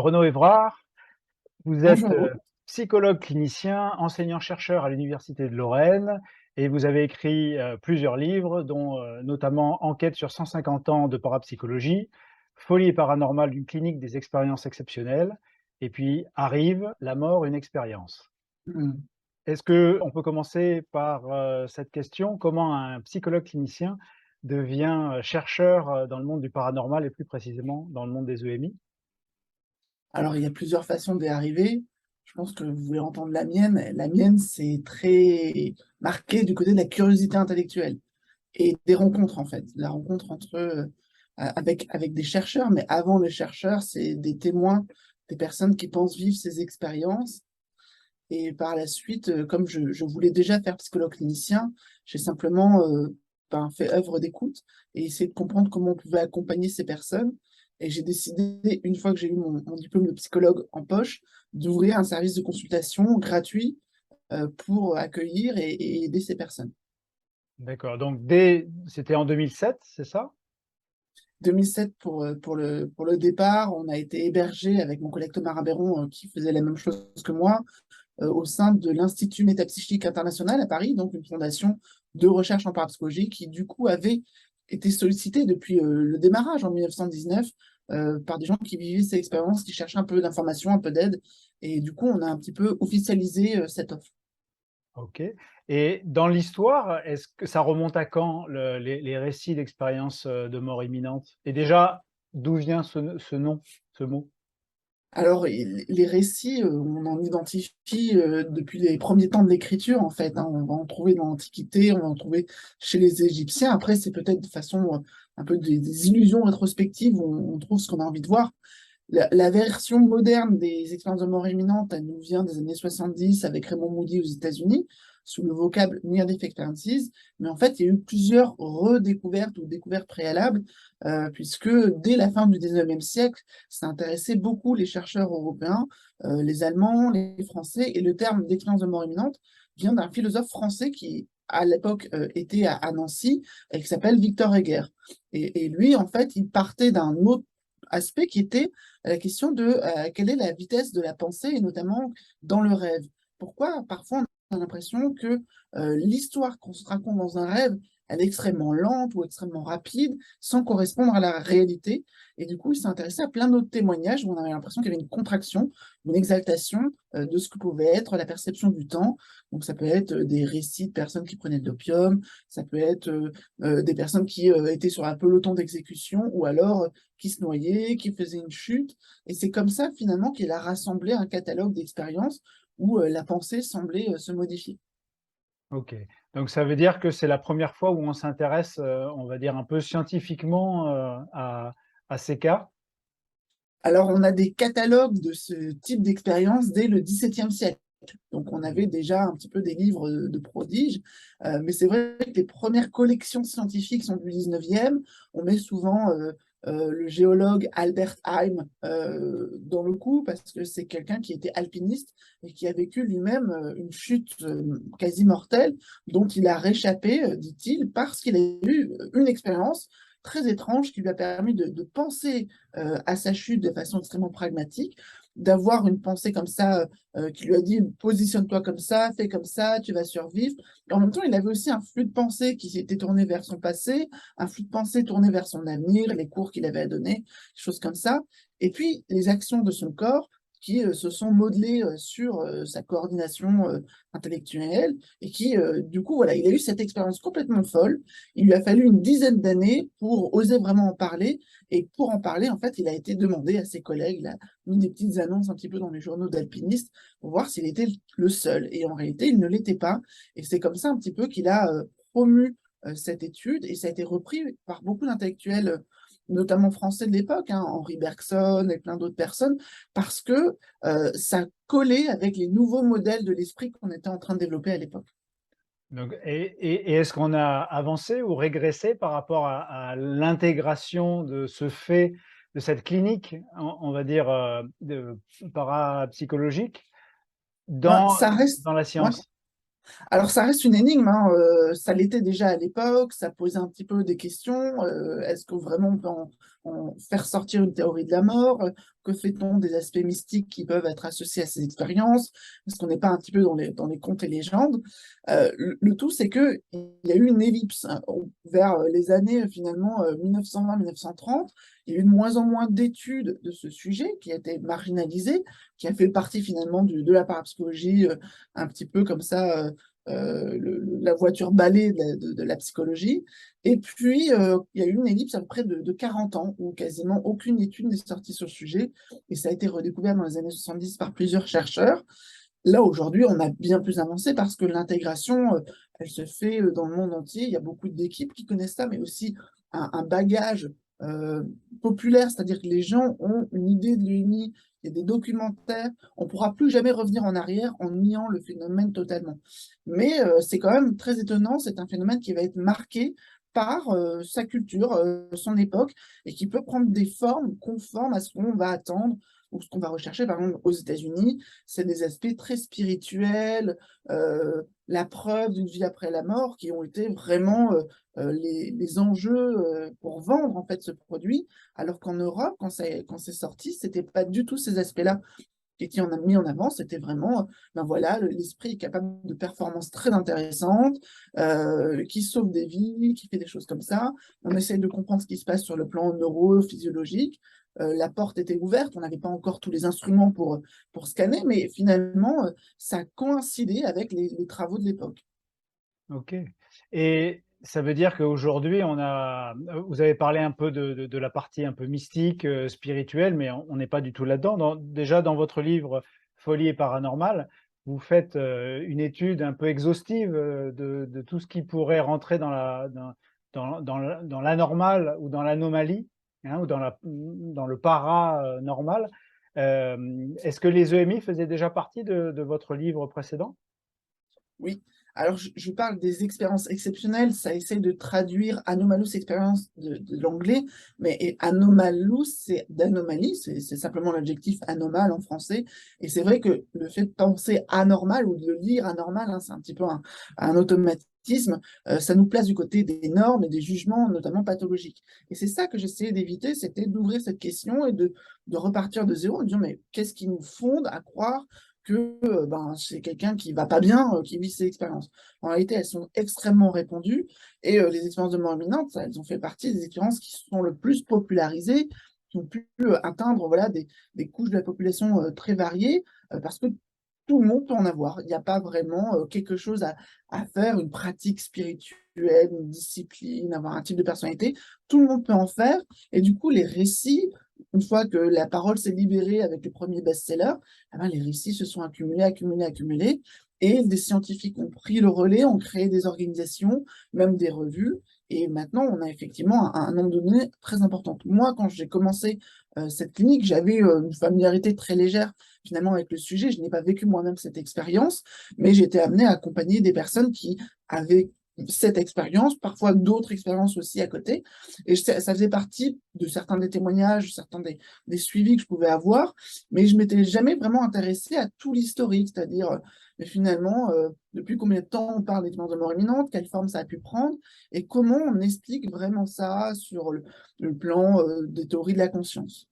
Renaud Évrard. Vous êtes Bonjour. psychologue clinicien, enseignant-chercheur à l'Université de Lorraine et vous avez écrit plusieurs livres, dont notamment Enquête sur 150 ans de parapsychologie, Folie et paranormale d'une clinique des expériences exceptionnelles, et puis Arrive, la mort, une expérience. Hmm. Est-ce qu'on peut commencer par cette question? Comment un psychologue clinicien devient chercheur dans le monde du paranormal et plus précisément dans le monde des EMI? Alors, il y a plusieurs façons d'y arriver. Je pense que vous voulez entendre la mienne. La mienne, c'est très marqué du côté de la curiosité intellectuelle et des rencontres, en fait. La rencontre avec des chercheurs, mais avant les chercheurs, c'est des témoins, des personnes qui pensent vivre ces expériences. Et par la suite, comme je voulais déjà faire psychologue clinicien, j'ai simplement fait œuvre d'écoute et essayé de comprendre comment on pouvait accompagner ces personnes. Et j'ai décidé, une fois que j'ai eu mon diplôme de psychologue en poche, d'ouvrir un service de consultation gratuit pour accueillir et aider ces personnes. D'accord, donc c'était en 2007, c'est ça? 2007 pour le départ, on a été hébergé avec mon collègue Thomas Rabéron qui faisait la même chose que moi au sein de l'Institut Métapsychique International à Paris, donc une fondation de recherche en parapsychologie qui, du coup, avait été sollicitée depuis le démarrage en 1919 par des gens qui vivaient ces expériences, qui cherchaient un peu d'informations, un peu d'aide. Et du coup, on a un petit peu officialisé cette offre. OK, et dans l'histoire, est-ce que ça remonte à quand les récits d'expériences, de mort imminente? Et déjà, d'où vient ce nom, ce mot? Alors, les récits, on en identifie depuis les premiers temps de l'écriture, en fait, hein. On va en trouver dans l'Antiquité, on va en trouver chez les Égyptiens. Après, c'est peut-être de façon un peu des illusions rétrospectives où on trouve ce qu'on a envie de voir. La version moderne des expériences de mort imminente, elle nous vient des années 70 avec Raymond Moody aux États-Unis, sous le vocable Near-Death Experiences. Mais en fait, il y a eu plusieurs redécouvertes ou découvertes préalables, puisque dès la fin du 19e siècle, ça intéressait beaucoup les chercheurs européens, les Allemands, les Français, et le terme d'expérience de mort imminente vient d'un philosophe français qui, à l'époque, était à Nancy, et qui s'appelle Victor Heger. Et lui, en fait, il partait d'un autre aspect qui était la question de quelle est la vitesse de la pensée, et notamment dans le rêve. Pourquoi parfois on a l'impression que l'histoire qu'on se raconte dans un rêve, elle est extrêmement lente ou extrêmement rapide, sans correspondre à la réalité. Et du coup, il s'est intéressé à plein d'autres témoignages où on avait l'impression qu'il y avait une contraction, une exaltation de ce que pouvait être la perception du temps. Donc ça peut être des récits de personnes qui prenaient de l'opium, ça peut être des personnes qui étaient sur un peloton d'exécution, ou alors qui se noyaient, qui faisaient une chute. Et c'est comme ça, finalement, qu'il a rassemblé un catalogue d'expériences où la pensée semblait se modifier. OK, donc ça veut dire que c'est la première fois où on s'intéresse, on va dire un peu scientifiquement, à ces cas? Alors, on a des catalogues de ce type d'expérience dès le XVIIe siècle. Donc, on avait Mmh. déjà un petit peu des livres de prodiges, mais c'est vrai que les premières collections scientifiques sont du 19e. On met souvent le géologue Albert Heim dans le coup, parce que c'est quelqu'un qui était alpiniste et qui a vécu lui-même une chute quasi mortelle, dont il a réchappé, dit-il, parce qu'il a eu une expérience très étrange qui lui a permis de penser à sa chute de façon extrêmement pragmatique, d'avoir une pensée comme ça qui lui a dit positionne-toi comme ça, fais comme ça, tu vas survivre. Et en même temps, il avait aussi un flux de pensée qui s'était tourné vers son passé, un flux de pensée tourné vers son avenir, les cours qu'il avait à donner, des choses comme ça. Et puis, les actions de son corps qui se sont modelées sur sa coordination intellectuelle et qui, du coup, voilà, il a eu cette expérience complètement folle. Il lui a fallu une dizaine d'années pour oser vraiment en parler. Et pour en parler, en fait, il a été demandé à ses collègues, il a mis des petites annonces un petit peu dans les journaux d'alpinistes pour voir s'il était le seul. Et en réalité, il ne l'était pas. Et c'est comme ça un petit peu qu'il a promu cette étude et ça a été repris par beaucoup d'intellectuels, notamment français de l'époque, hein, Henri Bergson et plein d'autres personnes, parce que ça collait avec les nouveaux modèles de l'esprit qu'on était en train de développer à l'époque. Donc et est-ce qu'on a avancé ou régressé par rapport à l'intégration de ce fait, de cette clinique, on va dire, de parapsychologique Ben, dans ça reste, dans la ouais. science? Alors, ça reste une énigme, hein, ça l'était déjà à l'époque, ça posait un petit peu des questions. Est-ce que vraiment on peut en faire sortir une théorie de la mort? Que fait-on des aspects mystiques qui peuvent être associés à ces expériences? Est-ce qu'on n'est pas un petit peu dans les contes et légendes? Le tout, c'est qu'il y a eu une ellipse hein, vers les années finalement 1920-1930. Il y a eu de moins en moins d'études de ce sujet qui a été marginalisé, qui a fait partie finalement de la parapsychologie, un petit peu comme ça, la voiture balai de la psychologie. Et puis, il y a eu une ellipse à peu près de 40 ans où quasiment aucune étude n'est sortie sur le sujet. Et ça a été redécouvert dans les années 70 par plusieurs chercheurs. Là, aujourd'hui, on a bien plus avancé parce que l'intégration, elle se fait dans le monde entier. Il y a beaucoup d'équipes qui connaissent ça, mais aussi un bagage euh, populaire, c'est-à-dire que les gens ont une idée de l'UNI, il y a des documentaires, on ne pourra plus jamais revenir en arrière en niant le phénomène totalement. Mais c'est quand même très étonnant, c'est un phénomène qui va être marqué par sa culture, son époque, et qui peut prendre des formes conformes à ce qu'on va attendre ou ce qu'on va rechercher. Par exemple, aux États-Unis, c'est des aspects très spirituels, la preuve d'une vie après la mort, qui ont été vraiment les enjeux pour vendre en fait ce produit, alors qu'en Europe, quand c'est sorti, c'était pas du tout ces aspects-là qui en a mis en avant, c'était vraiment, ben voilà, l'esprit est capable de performances très intéressantes, qui sauve des vies, qui fait des choses comme ça. On essaye de comprendre ce qui se passe sur le plan neurophysiologique. La porte était ouverte, on n'avait pas encore tous les instruments pour scanner, mais finalement, ça a coïncidé avec les travaux de l'époque. OK. Et ça veut dire qu'aujourd'hui, vous avez parlé un peu de la partie un peu mystique, spirituelle, mais on n'est pas du tout là-dedans. Déjà dans votre livre «Folie et paranormal», vous faites, une étude un peu exhaustive, de tout ce qui pourrait rentrer dans l'anormal ou dans l'anomalie, hein, ou dans le paranormal. Est-ce que les EMI faisaient déjà partie de votre livre précédent? Oui, alors je parle des expériences exceptionnelles, ça essaie de traduire anomalous expérience de l'anglais, mais anomalous, c'est d'anomalie, c'est simplement l'adjectif anormal en français. Et c'est vrai que le fait de penser anormal ou de le lire anormal, hein, c'est un petit peu un automatisme, ça nous place du côté des normes et des jugements, notamment pathologiques. Et c'est ça que j'essayais d'éviter, c'était d'ouvrir cette question et de repartir de zéro en disant, mais qu'est-ce qui nous fonde à croire que ben, c'est quelqu'un qui va pas bien, qui vit ces expériences. En réalité, elles sont extrêmement répandues et les expériences de mort imminente, elles ont fait partie des expériences qui sont le plus popularisées, qui ont pu atteindre voilà, des couches de la population très variées, parce que tout le monde peut en avoir. Il n'y a pas vraiment quelque chose à faire, une pratique spirituelle, une discipline, avoir un type de personnalité. Tout le monde peut en faire. Et du coup, les récits, une fois que la parole s'est libérée avec le premier best-seller, eh ben, les récits se sont accumulés, accumulés, accumulés. Et des scientifiques ont pris le relais, ont créé des organisations, même des revues. Et maintenant, on a effectivement un nombre de données très important. Moi, quand j'ai commencé cette clinique, j'avais une familiarité très légère finalement avec le sujet. Je n'ai pas vécu moi-même cette expérience, mais j'ai été amenée à accompagner des personnes qui avaient cette expérience, parfois d'autres expériences aussi à côté. Et ça faisait partie de certains des témoignages, certains des suivis que je pouvais avoir, mais je m'étais jamais vraiment intéressée à tout l'historique, c'est-à-dire, mais finalement, depuis combien de temps on parle d'expérience de mort imminente, quelle forme ça a pu prendre, et comment on explique vraiment ça sur le plan des théories de la conscience.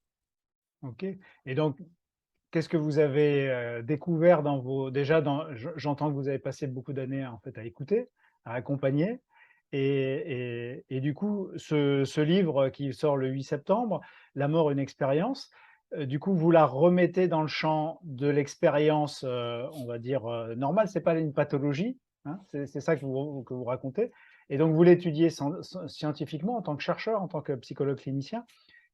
OK. Et donc, qu'est-ce que vous avez, découvert dans vos déjà j'entends que vous avez passé beaucoup d'années, en fait, à écouter, à accompagner et du coup, ce livre qui sort le 8 septembre, «La mort, une expérience», du coup, vous la remettez dans le champ de l'expérience, on va dire, normale. C'est pas une pathologie, hein? C'est ça que vous racontez et donc vous l'étudiez scientifiquement en tant que chercheur, en tant que psychologue clinicien.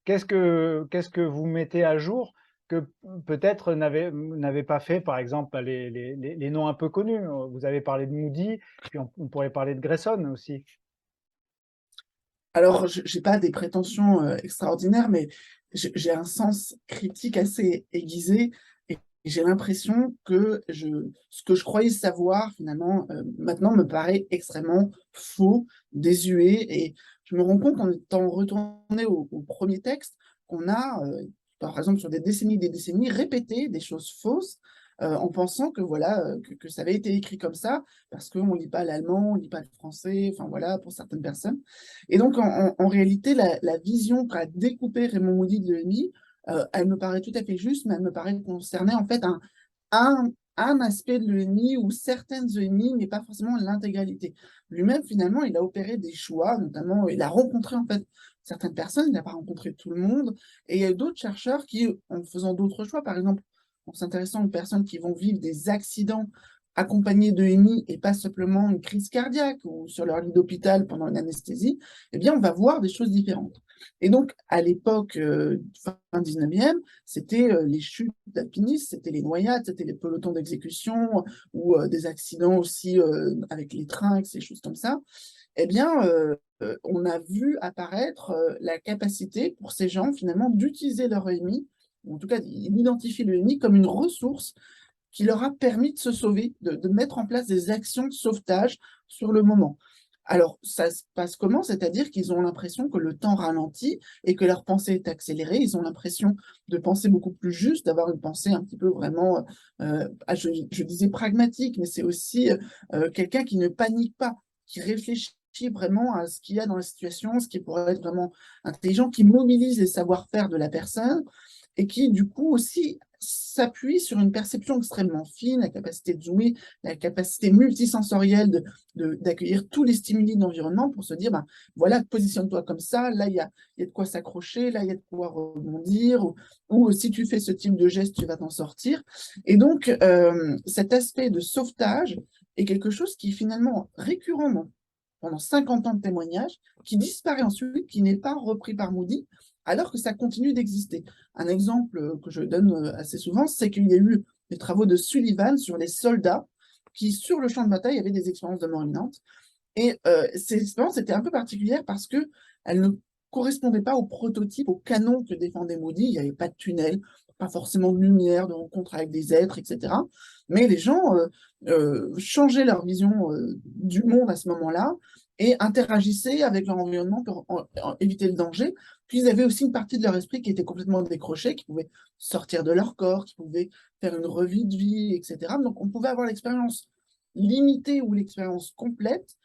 Qu'est-ce que vous mettez à jour que peut-être n'avez pas fait, par exemple, bah, les noms un peu connus? Vous avez parlé de Moody, puis on pourrait parler de Grayson aussi. Alors, je n'ai pas des prétentions extraordinaires, mais j'ai un sens critique assez aiguisé et j'ai l'impression que ce que je croyais savoir, finalement, maintenant me paraît extrêmement faux, désuet. Et je me rends compte en étant retourné au premier texte qu'on a, par exemple, sur des décennies, répété des choses fausses. En pensant que voilà que ça avait été écrit comme ça parce qu'on ne lit pas l'allemand, on ne lit pas le français, enfin voilà pour certaines personnes. Et donc, en réalité, la vision qu'a découpé Raymond Moody de l'EMI, elle me paraît tout à fait juste, mais elle me paraît concerner en fait un, un aspect de l'EMI ou certaines EMI, mais pas forcément l'intégralité. Lui-même, finalement, il a opéré des choix, notamment, il a rencontré en fait certaines personnes, il n'a pas rencontré tout le monde, et il y a d'autres chercheurs qui, en faisant d'autres choix, par exemple, en s'intéressant aux personnes qui vont vivre des accidents accompagnés de EMI et pas simplement une crise cardiaque ou sur leur lit d'hôpital pendant une anesthésie, eh bien, on va voir des choses différentes. Et donc, à l'époque, fin 19e, c'était les chutes d'alpinistes, c'était les noyades, c'était les pelotons d'exécution ou des accidents aussi avec les trains, ces choses comme ça. Eh bien, on a vu apparaître la capacité pour ces gens, finalement, d'utiliser leur EMI, ou en tout cas, ils identifient le EMI comme une ressource qui leur a permis de se sauver, de mettre en place des actions de sauvetage sur le moment. Alors, ça se passe comment? C'est-à-dire qu'ils ont l'impression que le temps ralentit et que leur pensée est accélérée. Ils ont l'impression de penser beaucoup plus juste, d'avoir une pensée un petit peu vraiment, je disais pragmatique, mais c'est aussi quelqu'un qui ne panique pas, qui réfléchit vraiment à ce qu'il y a dans la situation, ce qui pourrait être vraiment intelligent, qui mobilise les savoir-faire de la personne et qui, du coup, aussi s'appuie sur une perception extrêmement fine, la capacité de zoomer, la capacité multisensorielle d'accueillir tous les stimuli de l'environnement pour se dire, ben, voilà, positionne-toi comme ça, là, il y a de quoi s'accrocher, là, il y a de quoi rebondir, ou si tu fais ce type de geste, tu vas t'en sortir. Et donc, cet aspect de sauvetage est quelque chose qui est finalement récurrent pendant 50 ans de témoignages, qui disparaît ensuite, qui n'est pas repris par Moody, alors que ça continue d'exister. Un exemple que je donne assez souvent, c'est qu'il y a eu des travaux de Sullivan sur les soldats qui, sur le champ de bataille, avaient des expériences de mort imminente. Et ces expériences étaient un peu particulières parce qu'elles ne correspondaient pas au prototype, au canon que défendait Moody. Il n'y avait pas de tunnel, pas forcément de lumière, de rencontre avec des êtres, etc. Mais les gens changeaient leur vision du monde à ce moment-là et interagissaient avec leur environnement pour éviter le danger. Puis ils avaient aussi une partie de leur esprit qui était complètement décrochée, qui pouvait sortir de leur corps, qui pouvait faire une revue de vie, etc. Donc on pouvait avoir l'expérience limitée ou l'expérience complète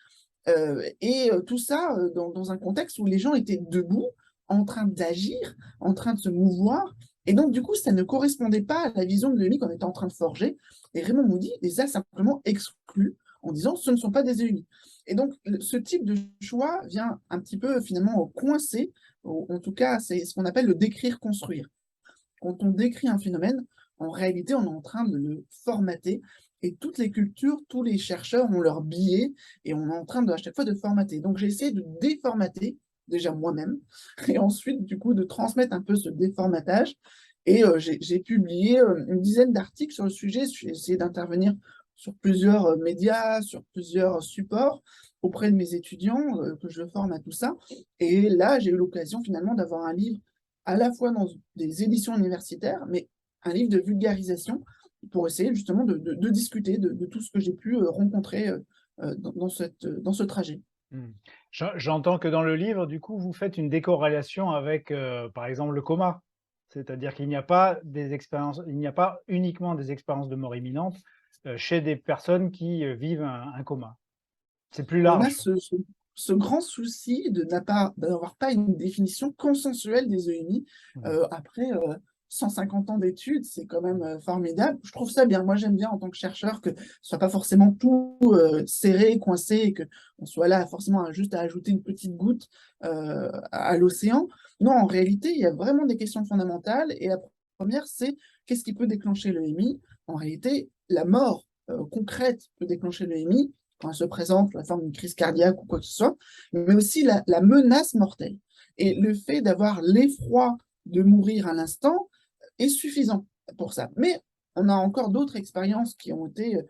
tout ça dans un contexte où les gens étaient debout, en train d'agir, en train de se mouvoir. Et donc, du coup, ça ne correspondait pas à la vision de l'EMI qu'on était en train de forger. Et Raymond Moody les a simplement exclus en disant ce ne sont pas des EMI. Et donc, ce type de choix vient un petit peu finalement coincer, en tout cas, c'est ce qu'on appelle le décrire-construire. Quand on décrit un phénomène, en réalité, on est en train de le formater. Et toutes les cultures, tous les chercheurs ont leur biais et on est en train à chaque fois de formater. Donc j'ai essayé de déformater déjà moi-même et ensuite du coup de transmettre un peu ce déformatage. Et j'ai publié une dizaine d'articles sur le sujet. J'ai essayé d'intervenir sur plusieurs médias, sur plusieurs supports auprès de mes étudiants que je forme à tout ça. Et là, j'ai eu l'occasion finalement d'avoir un livre à la fois dans des éditions universitaires, mais un livre de vulgarisation pour essayer justement de discuter de tout ce que j'ai pu rencontrer dans ce trajet. Mmh. J'entends que dans le livre, du coup, vous faites une décorrélation avec, par exemple, le coma. C'est-à-dire qu'il n'y a pas des expériences il n'y a pas uniquement des expériences de mort imminente, chez des personnes qui, vivent un coma. C'est plus On a large. ce grand souci d'avoir pas une définition consensuelle des EMI. Mmh. Après 150 ans d'études, c'est quand même formidable. Je trouve ça bien. Moi, j'aime bien en tant que chercheur que ce soit pas forcément tout serré, coincé, et qu'on soit là forcément juste à ajouter une petite goutte à l'océan. Non, en réalité, il y a vraiment des questions fondamentales. Et la première, c'est qu'est-ce qui peut déclencher le l'EMI? En réalité, la mort concrète peut déclencher le l'EMI quand elle se présente sous la forme d'une crise cardiaque ou quoi que ce soit, mais aussi la menace mortelle. Et le fait d'avoir l'effroi de mourir à l'instant est suffisant pour ça. Mais on a encore d'autres expériences qui ont été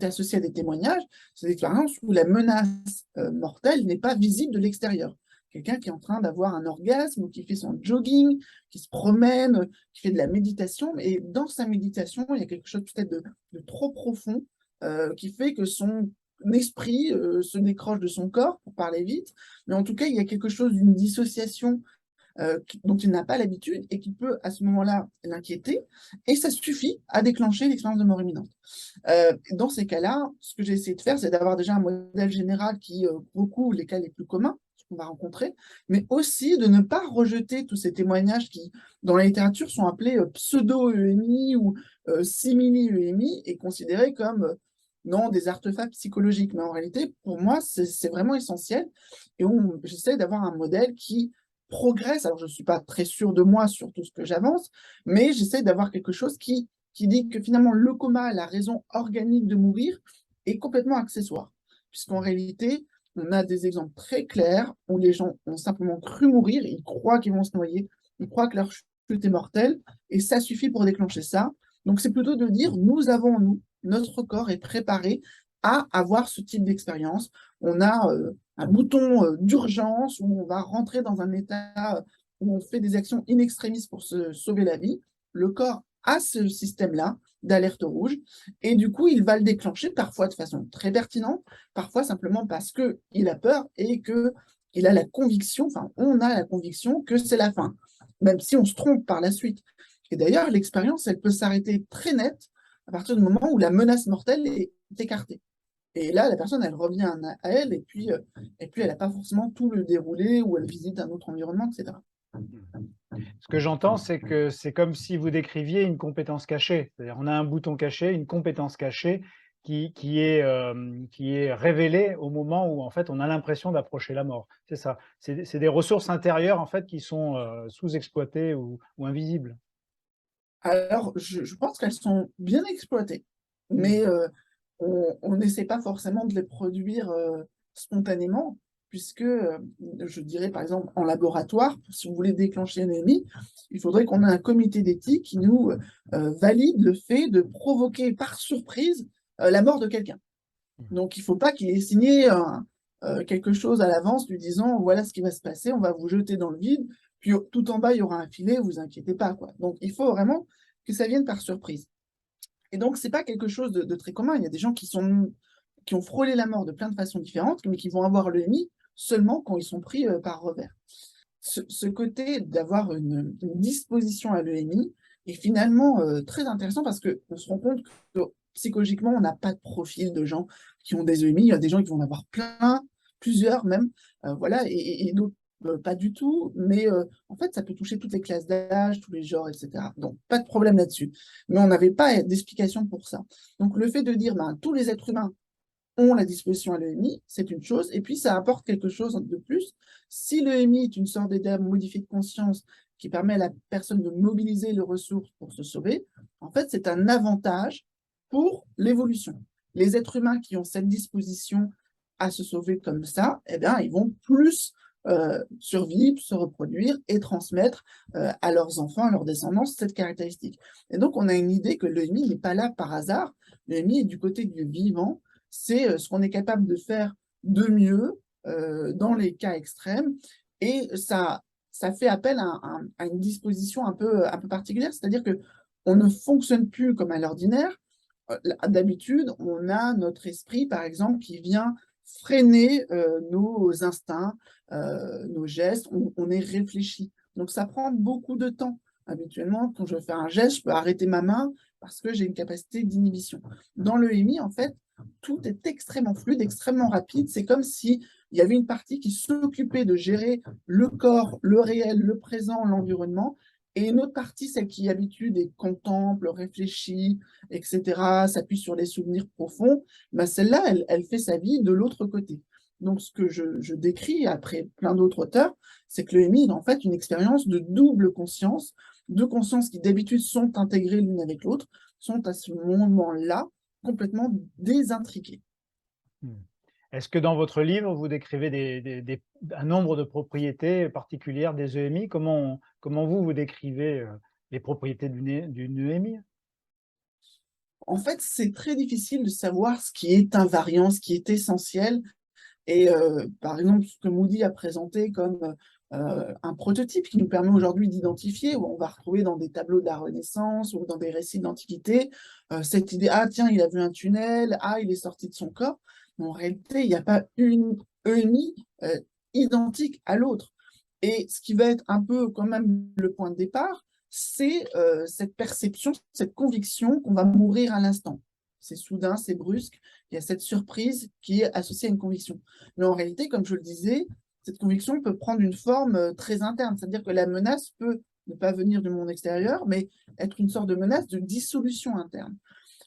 associées à des témoignages, c'est des expériences où la menace mortelle n'est pas visible de l'extérieur. Quelqu'un qui est en train d'avoir un orgasme ou qui fait son jogging, qui se promène, qui fait de la méditation, et dans sa méditation, il y a quelque chose peut-être de trop profond qui fait que son esprit se décroche de son corps, pour parler vite, mais en tout cas, il y a quelque chose d'une dissociation dont il n'a pas l'habitude et qui peut à ce moment-là l'inquiéter, et ça suffit à déclencher l'expérience de mort imminente. Dans ces cas-là, ce que j'ai essayé de faire, c'est d'avoir déjà un modèle général qui recouvre les cas les plus communs, qu'on va rencontrer, mais aussi de ne pas rejeter tous ces témoignages qui, dans la littérature, sont appelés pseudo-EMI ou simili-EMI et considérés comme non, des artefacts psychologiques. Mais en réalité, pour moi, c'est vraiment essentiel. Et j'essaie d'avoir un modèle qui progresse. Alors, je ne suis pas très sûre de moi sur tout ce que j'avance, mais j'essaie d'avoir quelque chose qui dit que finalement, le coma, la raison organique de mourir, est complètement accessoire. Puisqu'en réalité, on a des exemples très clairs où les gens ont simplement cru mourir, ils croient qu'ils vont se noyer, ils croient que leur chute est mortelle, et ça suffit pour déclencher ça. Donc, c'est plutôt de dire, notre corps est préparé à avoir ce type d'expérience. On a un bouton d'urgence où on va rentrer dans un état où on fait des actions in extremis pour se sauver la vie. Le corps a ce système-là d'alerte rouge et du coup, il va le déclencher parfois de façon très pertinente, parfois simplement parce qu'il a peur et qu'il a la conviction, enfin, on a la conviction que c'est la fin, même si on se trompe par la suite. Et d'ailleurs, l'expérience, elle peut s'arrêter très nette à partir du moment où la menace mortelle est écartée. Et là, la personne, elle revient à elle, et puis elle n'a pas forcément tout le déroulé, ou elle visite un autre environnement, etc. Ce que j'entends, c'est que c'est comme si vous décriviez une compétence cachée. C'est-à-dire, on a un bouton caché, une compétence cachée qui est révélée au moment où, en fait, on a l'impression d'approcher la mort. C'est ça. C'est des ressources intérieures, en fait, qui sont sous-exploitées ou invisibles. Alors, je pense qu'elles sont bien exploitées, Mmh. mais on n'essaie pas forcément de les produire spontanément, puisque je dirais par exemple en laboratoire, si vous voulez déclencher une EMI, il faudrait qu'on ait un comité d'éthique qui nous valide le fait de provoquer par surprise la mort de quelqu'un. Mmh. Donc il ne faut pas qu'il ait signé quelque chose à l'avance lui disant voilà ce qui va se passer, on va vous jeter dans le vide, puis tout en bas il y aura un filet, vous inquiétez pas, quoi. Donc il faut vraiment que ça vienne par surprise. Et donc, ce n'est pas quelque chose de très commun. Il y a des gens qui ont frôlé la mort de plein de façons différentes, mais qui vont avoir l'EMI seulement quand ils sont pris par revers. Ce côté d'avoir une disposition à l'EMI est finalement très intéressant parce qu'on se rend compte que psychologiquement, on n'a pas de profil de gens qui ont des EMI. Il y a des gens qui vont en avoir plein, plusieurs même, voilà, et d'autres pas du tout, mais en fait, ça peut toucher toutes les classes d'âge, tous les genres, etc. Donc, pas de problème là-dessus. Mais on n'avait pas d'explication pour ça. Donc, le fait de dire, ben, tous les êtres humains ont la disposition à l'EMI, c'est une chose, et puis ça apporte quelque chose de plus. Si l'EMI est une sorte d'état modifié de conscience qui permet à la personne de mobiliser les ressources pour se sauver, en fait, c'est un avantage pour l'évolution. Les êtres humains qui ont cette disposition à se sauver comme ça, eh bien, ils vont plus survivre, se reproduire et transmettre à leurs enfants, à leur descendance, cette caractéristique. Et donc, on a une idée que l'EMI n'est pas là par hasard. L'EMI est du côté du vivant, c'est ce qu'on est capable de faire de mieux dans les cas extrêmes. Et ça fait appel à une disposition un peu particulière, c'est-à-dire qu'on ne fonctionne plus comme à l'ordinaire. D'habitude, on a notre esprit, par exemple, qui vient freiner nos instincts, nos gestes, on est réfléchi. Donc, ça prend beaucoup de temps. Habituellement, quand je fais un geste, je peux arrêter ma main parce que j'ai une capacité d'inhibition. Dans l'EMI, en fait, tout est extrêmement fluide, extrêmement rapide. C'est comme s'il y avait une partie qui s'occupait de gérer le corps, le réel, le présent, l'environnement, et une autre partie, celle qui habitude et contemple, réfléchit, etc., s'appuie sur les souvenirs profonds, ben celle-là, elle fait sa vie de l'autre côté. Donc, ce que je décris après plein d'autres auteurs, c'est que l'EMI est en fait une expérience de double conscience, deux consciences qui d'habitude sont intégrées l'une avec l'autre, sont à ce moment-là complètement désintriquées. Mmh. Est-ce que dans votre livre, vous décrivez un nombre de propriétés particulières des EMI? Comment vous décrivez les propriétés d'une EMI? En fait, c'est très difficile de savoir ce qui est invariant, ce qui est essentiel. Et par exemple, ce que Moody a présenté comme un prototype qui nous permet aujourd'hui d'identifier, où on va retrouver dans des tableaux de la Renaissance ou dans des récits d'Antiquité, cette idée, ah tiens, il a vu un tunnel, ah, il est sorti de son corps. Mais en réalité, il n'y a pas une EMI identique à l'autre. Et ce qui va être un peu quand même le point de départ, c'est cette perception, cette conviction qu'on va mourir à l'instant. C'est soudain, c'est brusque, il y a cette surprise qui est associée à une conviction. Mais en réalité, comme je le disais, cette conviction peut prendre une forme très interne, c'est-à-dire que la menace peut ne pas venir du monde extérieur, mais être une sorte de menace de dissolution interne.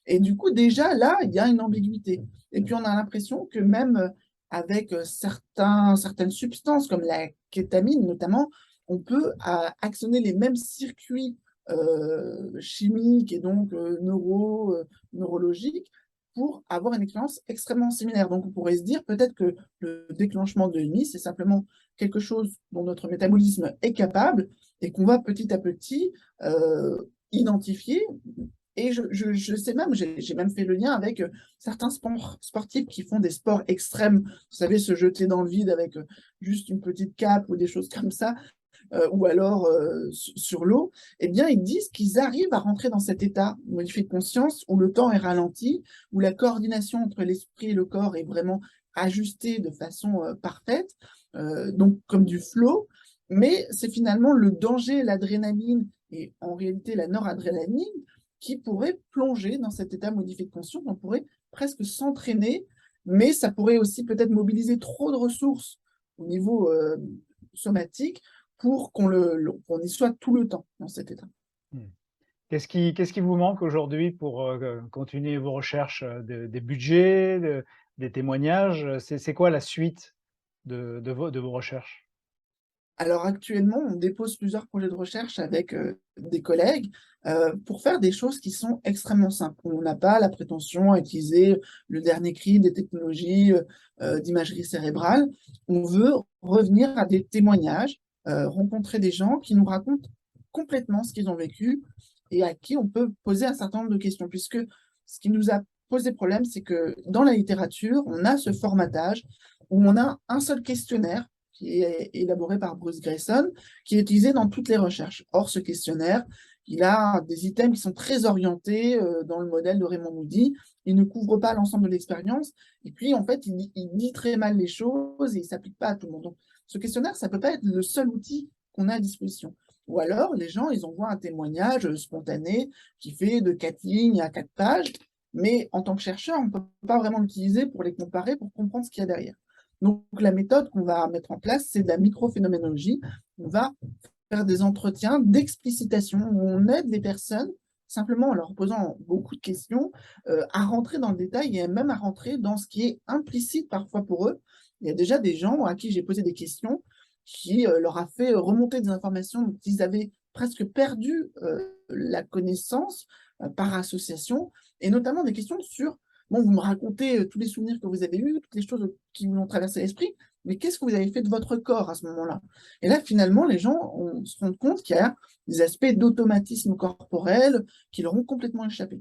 Et du coup, déjà, là, il y a une ambiguïté. Et puis, on a l'impression que même avec certaines substances, comme la kétamine notamment, on peut actionner les mêmes circuits chimiques et donc neurologiques pour avoir une expérience extrêmement similaire. Donc, on pourrait se dire peut-être que le déclenchement de l'EMI, c'est simplement quelque chose dont notre métabolisme est capable et qu'on va petit à petit identifier. Et je sais même, j'ai même fait le lien avec certains sportifs qui font des sports extrêmes, vous savez, se jeter dans le vide avec juste une petite cape ou des choses comme ça, ou alors sur l'eau, eh bien, ils disent qu'ils arrivent à rentrer dans cet état modifié de conscience où le temps est ralenti, où la coordination entre l'esprit et le corps est vraiment ajustée de façon parfaite, donc comme du flow, mais c'est finalement le danger, l'adrénaline et en réalité la noradrénaline qui pourrait plonger dans cet état modifié de conscience. On pourrait presque s'entraîner, mais ça pourrait aussi peut-être mobiliser trop de ressources au niveau somatique pour qu'on y soit tout le temps dans cet état. Mmh. Qu'est-ce qui vous manque aujourd'hui pour, continuer vos recherches, des budgets, des témoignages? C'est quoi la suite de vos recherches? Alors actuellement, on dépose plusieurs projets de recherche avec des collègues pour faire des choses qui sont extrêmement simples. On n'a pas la prétention à utiliser le dernier cri des technologies d'imagerie cérébrale. On veut revenir à des témoignages, rencontrer des gens qui nous racontent complètement ce qu'ils ont vécu et à qui on peut poser un certain nombre de questions. Puisque ce qui nous a posé problème, c'est que dans la littérature, on a ce formatage où on a un seul questionnaire qui est élaboré par Bruce Greyson, qui est utilisé dans toutes les recherches. Or, ce questionnaire, il a des items qui sont très orientés dans le modèle de Raymond Moody. Il ne couvre pas l'ensemble de l'expérience. Et puis, en fait, il dit très mal les choses et il ne s'applique pas à tout le monde. Donc, ce questionnaire, ça ne peut pas être le seul outil qu'on a à disposition. Ou alors, les gens, ils envoient un témoignage spontané qui fait de 4 lignes à 4 pages. Mais en tant que chercheur, on ne peut pas vraiment l'utiliser pour les comparer, pour comprendre ce qu'il y a derrière. Donc, la méthode qu'on va mettre en place, c'est de la microphénoménologie. On va faire des entretiens d'explicitation où on aide les personnes, simplement en leur posant beaucoup de questions, à rentrer dans le détail et même à rentrer dans ce qui est implicite parfois pour eux. Il y a déjà des gens à qui j'ai posé des questions qui leur a fait remonter des informations dont ils avaient presque perdu la connaissance par association, et notamment des questions sur bon, vous me racontez tous les souvenirs que vous avez eus, toutes les choses qui vous ont traversé l'esprit, mais qu'est-ce que vous avez fait de votre corps à ce moment-là? Et là, finalement, les gens se rendent compte qu'il y a des aspects d'automatisme corporel qui leur ont complètement échappé.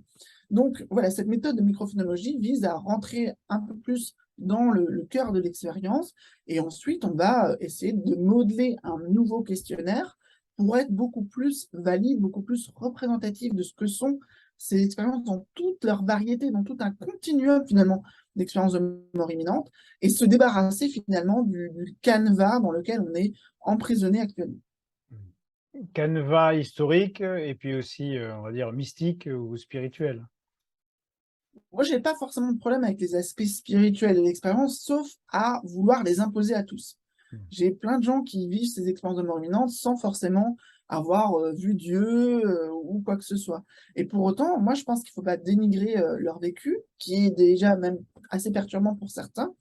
Donc, voilà, cette méthode de microphénologie vise à rentrer un peu plus dans le cœur de l'expérience, et ensuite, on va essayer de modeler un nouveau questionnaire pour être beaucoup plus valide, beaucoup plus représentatif de ce que sont ces expériences dans toute leur variété, dans tout un continuum finalement d'expériences de mort imminente, et se débarrasser finalement du canevas dans lequel on est emprisonné actuellement. Mmh. Canevas historique, et puis aussi, on va dire mystique ou spirituel? Moi, je n'ai pas forcément de problème avec les aspects spirituels de l'expérience, sauf à vouloir les imposer à tous. Mmh. J'ai plein de gens qui vivent ces expériences de mort imminente sans forcément avoir vu Dieu ou quoi que ce soit. Et pour autant, moi, je pense qu'il ne faut pas dénigrer leur vécu, qui est déjà même assez perturbant pour certains.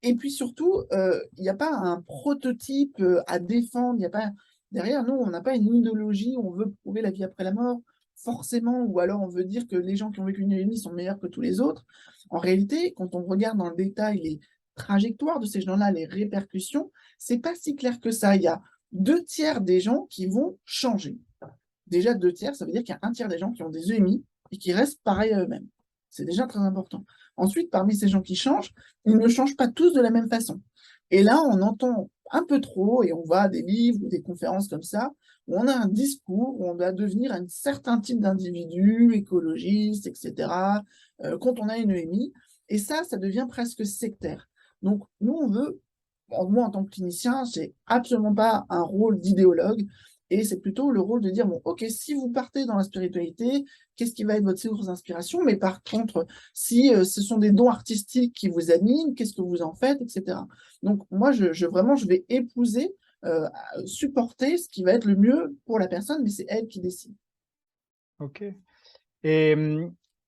Et puis surtout, il n'y a pas un prototype à défendre. Il y a pas derrière nous, on n'a pas une idéologie où on veut prouver la vie après la mort, forcément, ou alors on veut dire que les gens qui ont vécu une EMI sont meilleurs que tous les autres. En réalité, quand on regarde dans le détail les trajectoires de ces gens-là, les répercussions, c'est pas si clair que ça. Il y a 2 tiers des gens qui vont changer. Déjà 2 tiers, ça veut dire qu'il y a 1 tiers des gens qui ont des EMI et qui restent pareils à eux-mêmes. C'est déjà très important. Ensuite, parmi ces gens qui changent, ils ne changent pas tous de la même façon. Et là, on entend un peu trop, et on va à des livres ou des conférences comme ça, où on a un discours, où on doit devenir un certain type d'individu, écologiste, etc., quand on a une EMI. Et ça devient presque sectaire. Donc, nous, on veut, moi, en tant que clinicien, je n'ai absolument pas un rôle d'idéologue. Et c'est plutôt le rôle de dire, bon, ok, si vous partez dans la spiritualité, qu'est-ce qui va être votre source d'inspiration? Mais par contre, si ce sont des dons artistiques qui vous animent, qu'est-ce que vous en faites, etc. Donc, moi, vraiment, je vais épouser, supporter ce qui va être le mieux pour la personne, mais c'est elle qui décide. OK. Et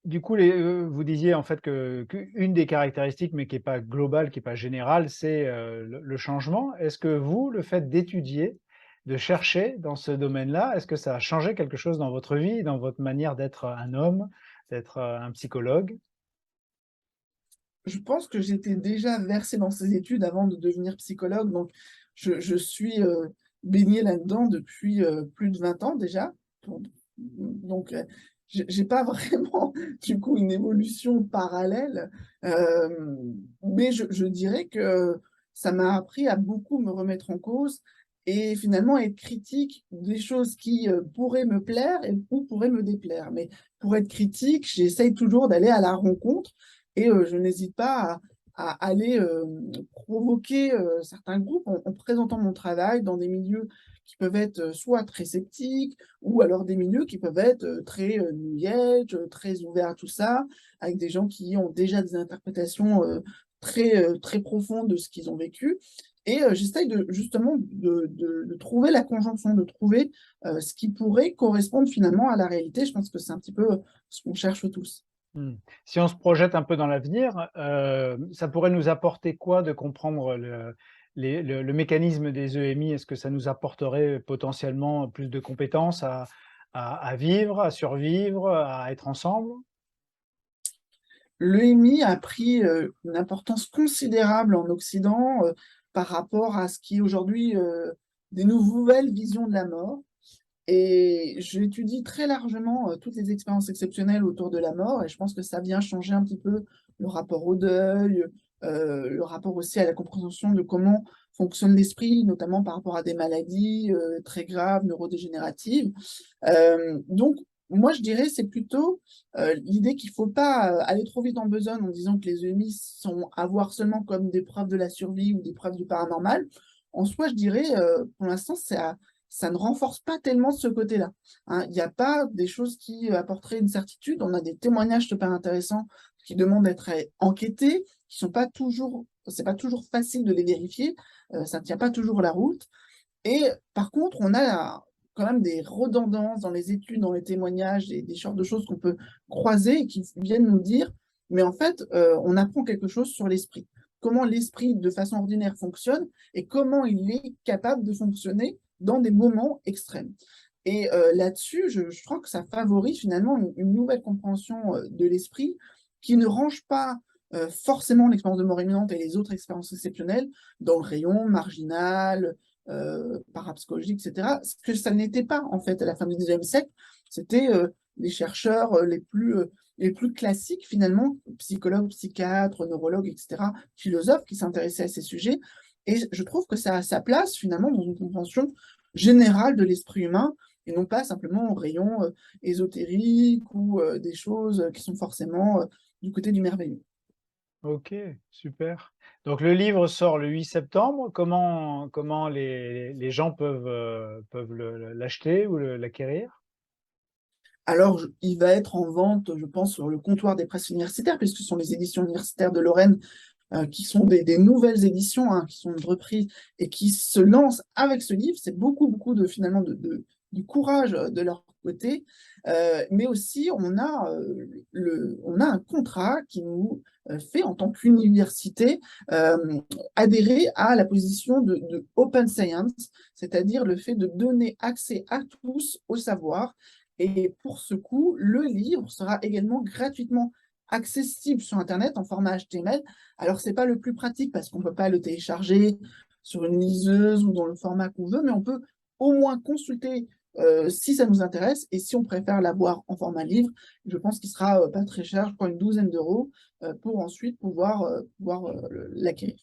du coup, vous disiez en fait qu'une des caractéristiques, mais qui est pas globale, qui est pas générale, c'est, le changement. Est-ce que vous, le fait d'étudier, de chercher dans ce domaine-là, est-ce que ça a changé quelque chose dans votre vie, dans votre manière d'être un homme, d'être, un psychologue? Je pense que j'étais déjà versée dans ces études avant de devenir psychologue, donc je suis baignée là-dedans depuis plus de 20 ans déjà. Donc, j'ai pas vraiment du coup une évolution parallèle, mais je dirais que ça m'a appris à beaucoup me remettre en cause et finalement être critique des choses qui pourraient me plaire ou pourraient me déplaire. Mais pour être critique, j'essaye toujours d'aller à la rencontre et je n'hésite pas à aller provoquer certains groupes en présentant mon travail dans des milieux qui peuvent être soit très sceptiques, ou alors des milieux qui peuvent être très New Age, très ouverts à tout ça, avec des gens qui ont déjà des interprétations très profondes de ce qu'ils ont vécu. Et j'essaye justement de trouver la conjonction, de trouver ce qui pourrait correspondre finalement à la réalité. Je pense que c'est un petit peu ce qu'on cherche tous. Mmh. Si on se projette un peu dans l'avenir, ça pourrait nous apporter quoi de comprendre le mécanisme des EMI? Est-ce que ça nous apporterait potentiellement plus de compétences à vivre, à survivre, à être ensemble? L'EMI a pris une importance considérable en Occident par rapport à ce qui est aujourd'hui des nouvelles visions de la mort. Et j'étudie très largement toutes les expériences exceptionnelles autour de la mort, et je pense que ça vient changer un petit peu le rapport au deuil, le rapport aussi à la compréhension de comment fonctionne l'esprit, notamment par rapport à des maladies très graves, neurodégénératives. Donc, moi, je dirais, c'est plutôt l'idée qu'il ne faut pas aller trop vite en besogne en disant que les EMI sont à voir seulement comme des preuves de la survie ou des preuves du paranormal. En soi, je dirais, pour l'instant, ça ne renforce pas tellement ce côté-là, hein. Il n'y a pas des choses qui apporteraient une certitude. On a des témoignages super intéressants qui demandent d'être enquêtés, qui sont pas toujours, c'est pas toujours facile de les vérifier, ça ne tient pas toujours la route. Et par contre, on a quand même des redondances dans les études, dans les témoignages, des genres de choses qu'on peut croiser et qui viennent nous dire, mais en fait, on apprend quelque chose sur l'esprit. Comment l'esprit, de façon ordinaire, fonctionne et comment il est capable de fonctionner dans des moments extrêmes. Et là-dessus, je crois que ça favorise finalement une nouvelle compréhension de l'esprit qui ne range pas forcément l'expérience de mort imminente et les autres expériences exceptionnelles dans le rayon marginal, parapsychologique, etc. Ce que ça n'était pas, en fait, à la fin du 19e siècle. C'était les chercheurs les plus classiques, finalement, psychologues, psychiatres, neurologues, etc., philosophes qui s'intéressaient à ces sujets. Et je trouve que ça a sa place, finalement, dans une compréhension générale de l'esprit humain, et non pas simplement au rayon ésotérique ou des choses qui sont forcément du côté du merveilleux. OK, super. Donc le livre sort le 8 septembre. Comment les gens peuvent l'acheter ou l'acquérir? Alors, il va être en vente, je pense, sur le comptoir des presses universitaires, puisque ce sont les éditions universitaires de Lorraine qui sont des nouvelles éditions, hein, qui sont une reprise et qui se lancent avec ce livre. C'est beaucoup finalement du courage de leur côté, mais aussi on a un contrat qui nous fait en tant qu'université adhérer à la position de open science, c'est-à-dire le fait de donner accès à tous au savoir. Et pour ce coup, le livre sera également gratuitement accessible sur Internet en format HTML. Alors, ce n'est pas le plus pratique parce qu'on ne peut pas le télécharger sur une liseuse ou dans le format qu'on veut, mais on peut au moins consulter si ça nous intéresse et si on préfère l'avoir en format livre. Je pense qu'il sera pas très cher, je crois une douzaine d'euros, pour ensuite pouvoir l'acquérir.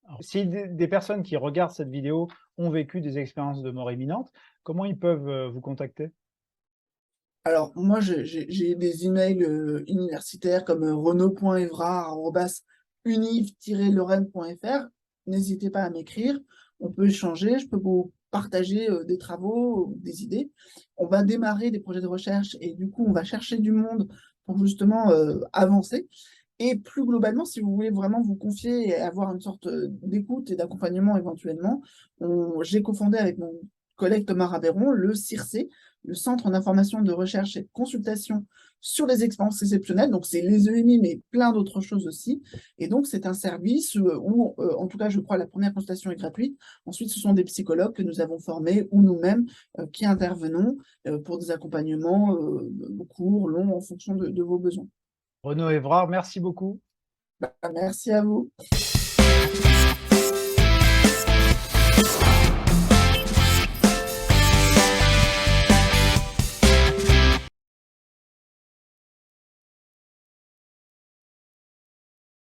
Alors, si des personnes qui regardent cette vidéo ont vécu des expériences de mort imminente, comment ils peuvent, vous contacter? Alors, moi, j'ai des emails universitaires comme renaud.evrard@univ-lorraine.fr. N'hésitez pas à m'écrire, on peut échanger, je peux vous partager des travaux, des idées. On va démarrer des projets de recherche et du coup, on va chercher du monde pour justement avancer. Et plus globalement, si vous voulez vraiment vous confier et avoir une sorte d'écoute et d'accompagnement éventuellement, j'ai cofondé avec mon collègue Thomas Rabéron le CIRC, le Centre d'information de recherche et de consultation sur les expériences exceptionnelles. Donc, c'est les ENI, mais plein d'autres choses aussi. Et donc, c'est un service où, en tout cas, je crois, la première consultation est gratuite. Ensuite, ce sont des psychologues que nous avons formés ou nous-mêmes qui intervenons pour des accompagnements courts, longs, en fonction de vos besoins. Renaud Évrard, merci beaucoup. Merci à vous.